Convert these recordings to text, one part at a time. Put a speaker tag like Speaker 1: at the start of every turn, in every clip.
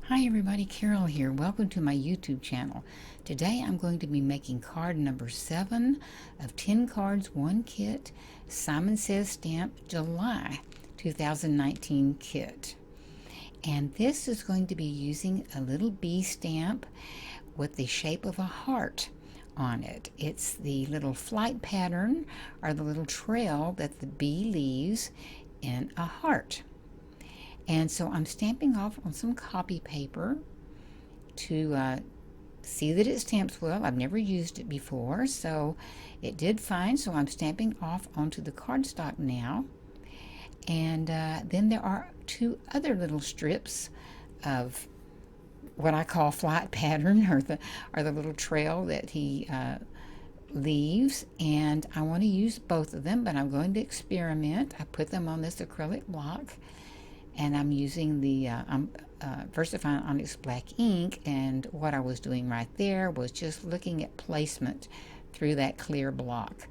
Speaker 1: Hi everybody, Carol here. Welcome to my YouTube channel. Today I'm going to be making card number 7 of 10 cards, 1 kit, Simon Says Stamp July 2019 kit. And this is going to be using a little bee stamp with the shape of a heart on it. It's the little flight pattern or the little trail that the bee leaves in a heart. And so I'm stamping off on some copy paper to see that it stamps well. I've never used it before, so it did fine. So I'm stamping off onto the cardstock now. And then there are 2 other little strips of what I call flight pattern, or the little trail that he leaves, and I want to use both of them, but I'm going to experiment. I put them on this acrylic block, and I'm using the VersaFine Onyx Black ink, and what I was doing right there was just looking at placement through that clear block.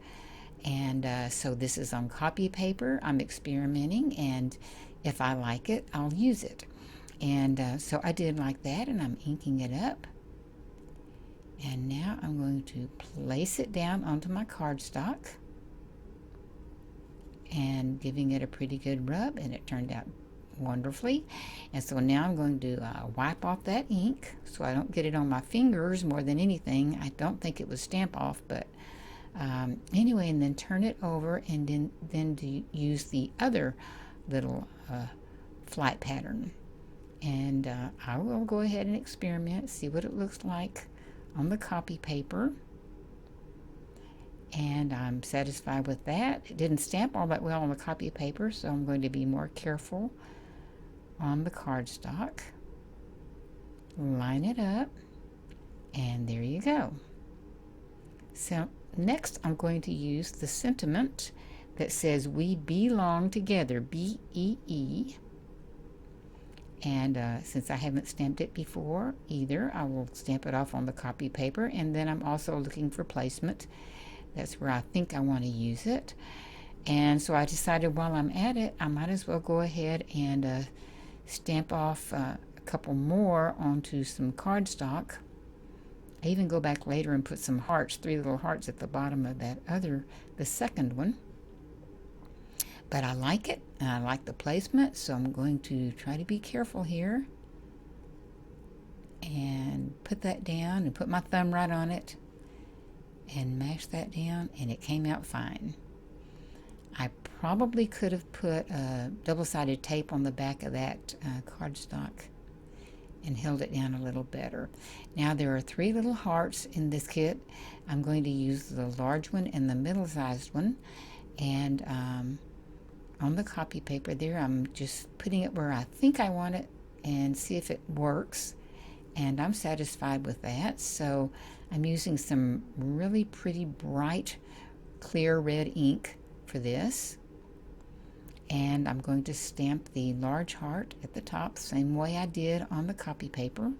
Speaker 1: And so this is on copy paper. I'm experimenting, and if I like it, I'll use it. And so I did like that, and I'm inking it up. And now I'm going to place it down onto my cardstock and giving it a pretty good rub, and it turned out wonderfully. And so now I'm going to wipe off that ink so I don't get it on my fingers more than anything. I don't think it was stamp off, but anyway, and then turn it over, and then to use the other little flight pattern. And I will go ahead and experiment, see what it looks like on the copy paper. And I'm satisfied with that. It didn't stamp all that well on the copy paper, so I'm going to be more careful on the cardstock. Line it up, and there you go. So next I'm going to use the sentiment that says "We belong together," B-E-E. And since I haven't stamped it before either, I will stamp it off on the copy paper, and then I'm also looking for placement. That's where I think I want to use it. And so I decided while I'm at it, I might as well go ahead and stamp off a couple more onto some cardstock. I even go back later and put some hearts, 3 little hearts at the bottom of that the second one. But I like it, and I like the placement, so I'm going to try to be careful here and put that down and put my thumb right on it and mash that down, and it came out fine. I probably could have put double-sided tape on the back of that cardstock and held it down a little better. Now there are 3 little hearts in this kit. I'm going to use the large one and the middle-sized one, and on the copy paper there, I'm just putting it where I think I want it and see if it works, and I'm satisfied with that. So I'm using some really pretty bright clear red ink for this, and I'm going to stamp the large heart at the top same way I did on the copy paper,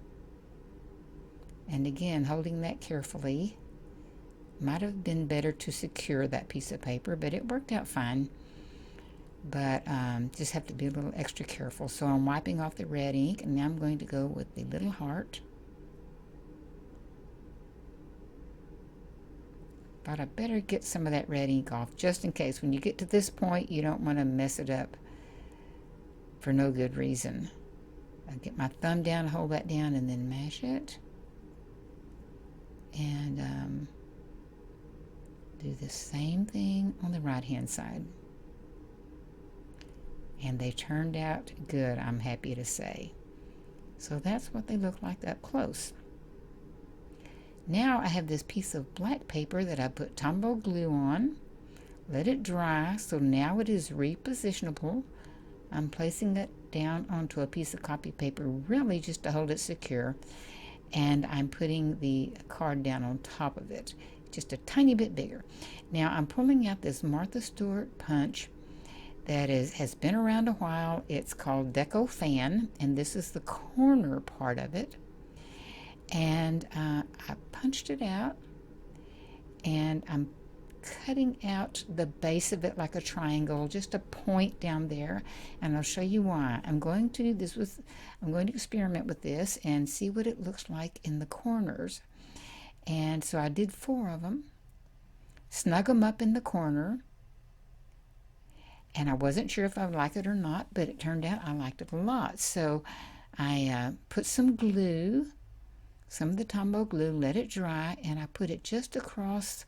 Speaker 1: and again holding that carefully. Might have been better to secure that piece of paper, but it worked out fine. But just have to be a little extra careful. So I'm wiping off the red ink, and now I'm going to go with the little heart. But I better get some of that red ink off, just in case when you get to this point you don't want to mess it up for no good reason. I'll get my thumb down, hold that down, and then mash it. And do the same thing on the right hand side. And they turned out good, I'm happy to say. So that's what they look like up close. Now I have this piece of black paper that I put Tombow glue on, let it dry, so now it is repositionable. I'm placing it down onto a piece of copy paper, really just to hold it secure, and I'm putting the card down on top of it, just a tiny bit bigger. Now I'm pulling out this Martha Stewart punch that has been around a while. It's called Deco Fan, and this is the corner part of it. And I punched it out, and I'm cutting out the base of it like a triangle, just a point down there, and I'll show you why. I'm going to experiment with this and see what it looks like in the corners. And so I did 4 of them, snug them up in the corner, and I wasn't sure if I would like it or not, but it turned out I liked it a lot. So I put some glue, some of the Tombow glue, let it dry, and I put it just across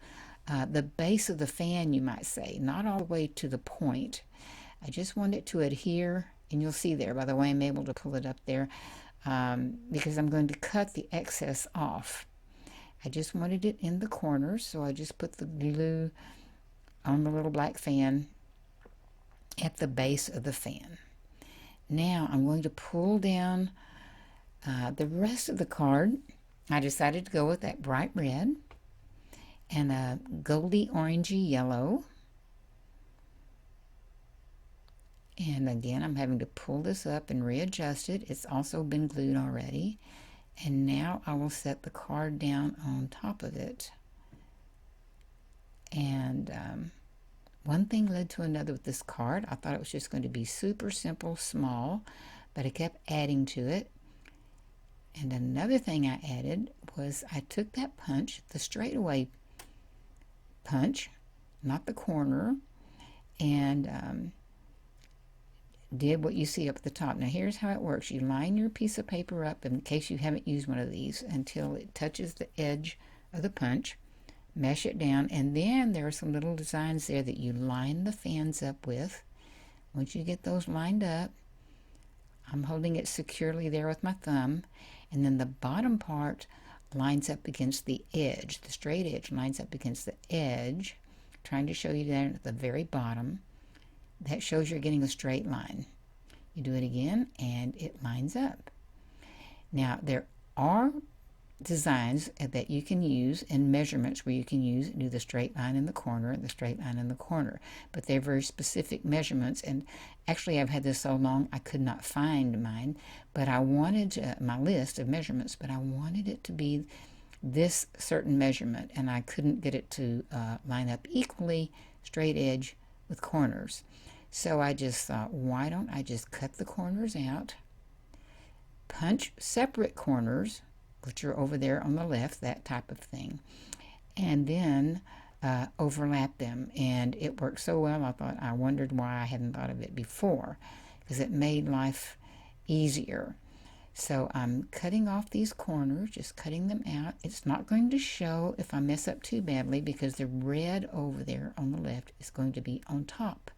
Speaker 1: the base of the fan, you might say, not all the way to the point. I just want it to adhere, and you'll see there, by the way, I'm able to pull it up there, because I'm going to cut the excess off. I just wanted it in the corners, so I just put the glue on the little black fan at the base of the fan. Now I'm going to pull down the rest of the card. I decided to go with that bright red and a goldy orangey yellow. And again, I'm having to pull this up and readjust it. It's also been glued already. And now I will set the card down on top of it. And one thing led to another with this card. I thought it was just going to be super simple, small, but I kept adding to it. And another thing I added was I took that punch, the straightaway punch, not the corner, and did what you see up at the top. Now here's how it works. You line your piece of paper up in case you haven't used one of these until it touches the edge of the punch. Mesh it down, and then there are some little designs there that you line the fans up with. Once you get those lined up, I'm holding it securely there with my thumb, and then the bottom part lines up against the edge. The straight edge lines up against the edge. Trying to show you that at the very bottom. That shows you're getting a straight line. You do it again, and it lines up. Now, there are designs that you can use and measurements where you can do the straight line in the corner and the straight line in the corner, but they're very specific measurements. And actually, I've had this so long I could not find mine, but I wanted my list of measurements, but I wanted it to be this certain measurement, and I couldn't get it to line up equally, straight edge with corners. So I just thought, why don't I just cut the corners out, punch separate corners, which are over there on the left, that type of thing, and then overlap them. And it worked so well, I wondered why I hadn't thought of it before, because it made life easier. So I'm cutting off these corners, just cutting them out. It's not going to show if I mess up too badly, because the red over there on the left is going to be on top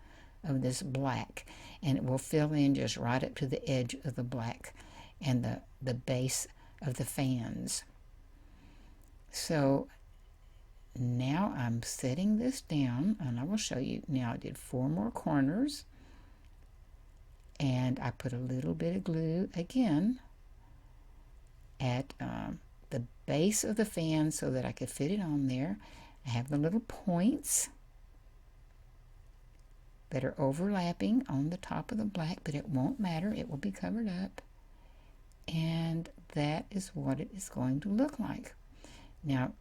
Speaker 1: of this black, and it will fill in just right up to the edge of the black and the base of the fans. So now I'm setting this down, and I will show you. Now I did 4 more corners, and I put a little bit of glue again at the base of the fan so that I could fit it on there. I have the little points that are overlapping on the top of the black, but it won't matter. It will be covered up. And that is what it is going to look like. Now,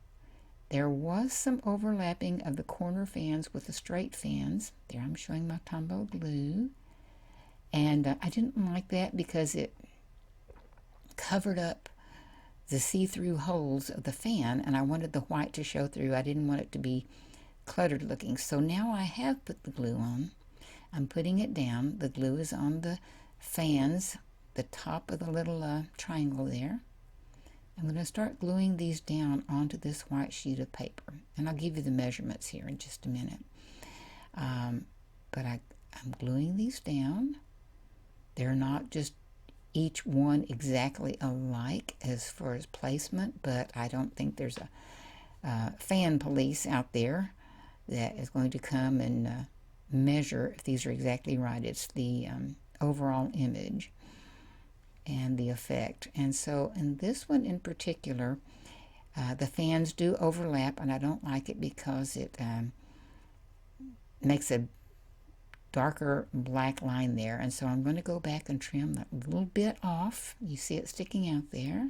Speaker 1: there was some overlapping of the corner fans with the straight fans. There I'm showing my Tombow glue. And I didn't like that because it covered up the see-through holes of the fan, and I wanted the white to show through. I didn't want it to be cluttered looking. So now I have put the glue on. I'm putting it down. The glue is on the fans, the top of the little triangle there. I'm going to start gluing these down onto this white sheet of paper, and I'll give you the measurements here in just a minute. But I'm gluing these down. They're not just each one exactly alike as far as placement, but I don't think there's a fan police out there that is going to come and measure if these are exactly right. It's the overall image and the effect. And so in this one in particular, the fans do overlap, and I don't like it because it makes a darker black line there. And so I'm going to go back and trim that little bit off. You see it sticking out there,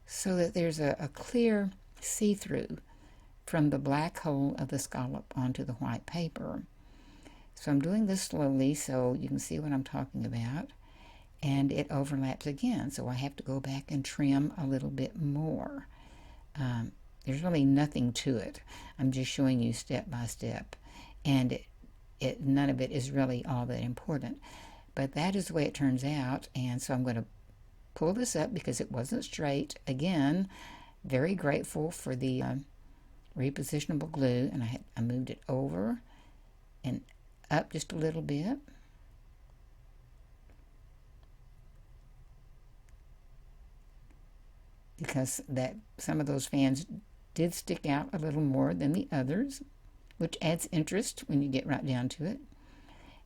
Speaker 1: so that there's a clear see-through from the black hole of the scallop onto the white paper. So I'm doing this slowly so you can see what I'm talking about. And it overlaps again, so I have to go back and trim a little bit more. There's really nothing to it. I'm just showing you step by step. And none of it is really all that important. But that is the way it turns out. And so I'm going to pull this up because it wasn't straight. Again, very grateful for the repositionable glue. And I moved it over and up just a little bit. Because some of those fans did stick out a little more than the others, which adds interest when you get right down to it.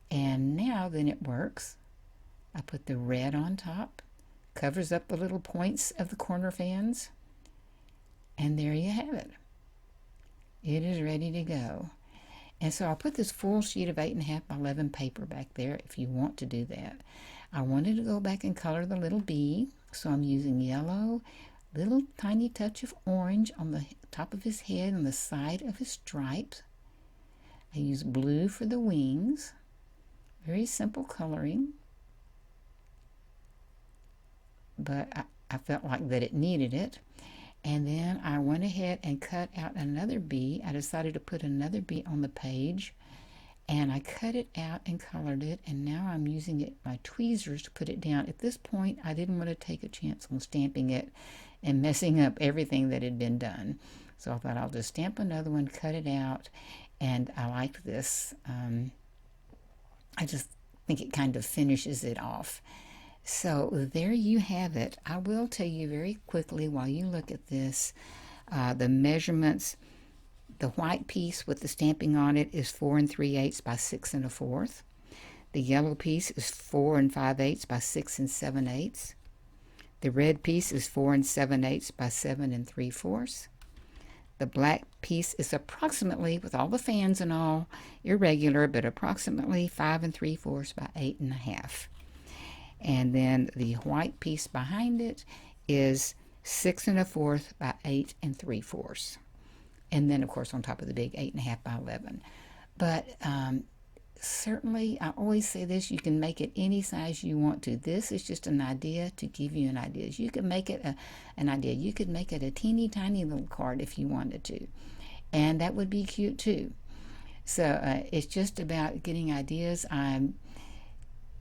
Speaker 1: And now then it works. I put the red on top, covers up the little points of the corner fans, and there you have it. It is ready to go. And so I'll put this full sheet of 8.5 by 11 paper back there if you want to do that. I wanted to go back and color the little bee, so I'm using yellow, little tiny touch of orange on the top of his head and the side of his stripes. I use blue for the wings. Very simple coloring. But I felt like that it needed it. And then I went ahead and cut out another bee. I decided to put another bee on the page. And I cut it out and colored it. And now I'm using my tweezers to put it down. At this point, I didn't want to take a chance on stamping it and messing up everything that had been done. So I thought I'll just stamp another one, cut it out, and I like this. I just think it kind of finishes it off. So there you have it. I will tell you very quickly while you look at this, the measurements. The white piece with the stamping on it is 4 3/8 by 6 1/4. The yellow piece is 4 5/8 by 6 7/8. The red piece is 4 7/8 by 7 3/4. The black piece is approximately, with all the fans and all, irregular, but approximately 5 3/4 by 8 1/2. And then the white piece behind it is 6 1/4 by 8 3/4. And then, of course, on top of the big 8.5 by 11. But certainly, I always say this, you can make it any size you want to. This is just an idea to give you an idea. You could make it an idea. You could make it a teeny tiny little card if you wanted to. And that would be cute too. So it's just about getting ideas. I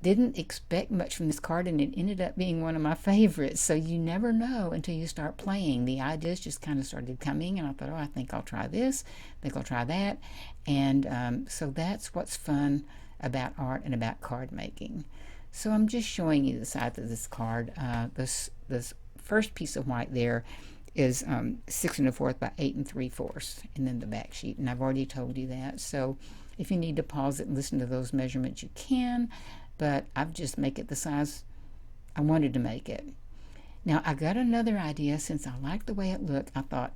Speaker 1: didn't expect much from this card, and it ended up being one of my favorites. So you never know until you start playing. The ideas just kind of started coming, and I thought, oh, I think I'll try this. I think I'll try that. And so that's what's fun about art and about card making. So I'm just showing you the side of this card. This first piece of white there is 6 1/4 by 8 3/4, and then the back sheet. And I've already told you that. So if you need to pause it and listen to those measurements, you can. But I've just make it the size I wanted to make it. Now I got another idea. Since I liked the way it looked, I thought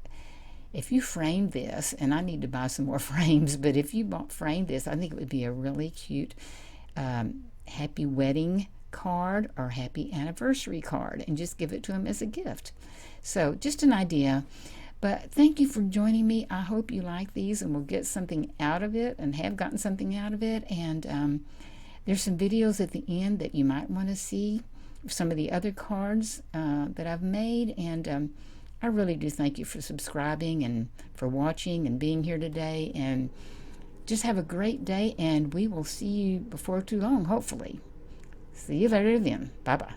Speaker 1: if you frame this, and I need to buy some more frames, but if you framed this, I think it would be a really cute happy wedding card or happy anniversary card, and just give it to them as a gift. So just an idea. But thank you for joining me. I hope you like these and will get something out of it, and have gotten something out of it. And there's some videos at the end that you might want to see, some of the other cards that I've made. And I really do thank you for subscribing and for watching and being here today. And just have a great day, and we will see you before too long, hopefully. See you later then. Bye-bye.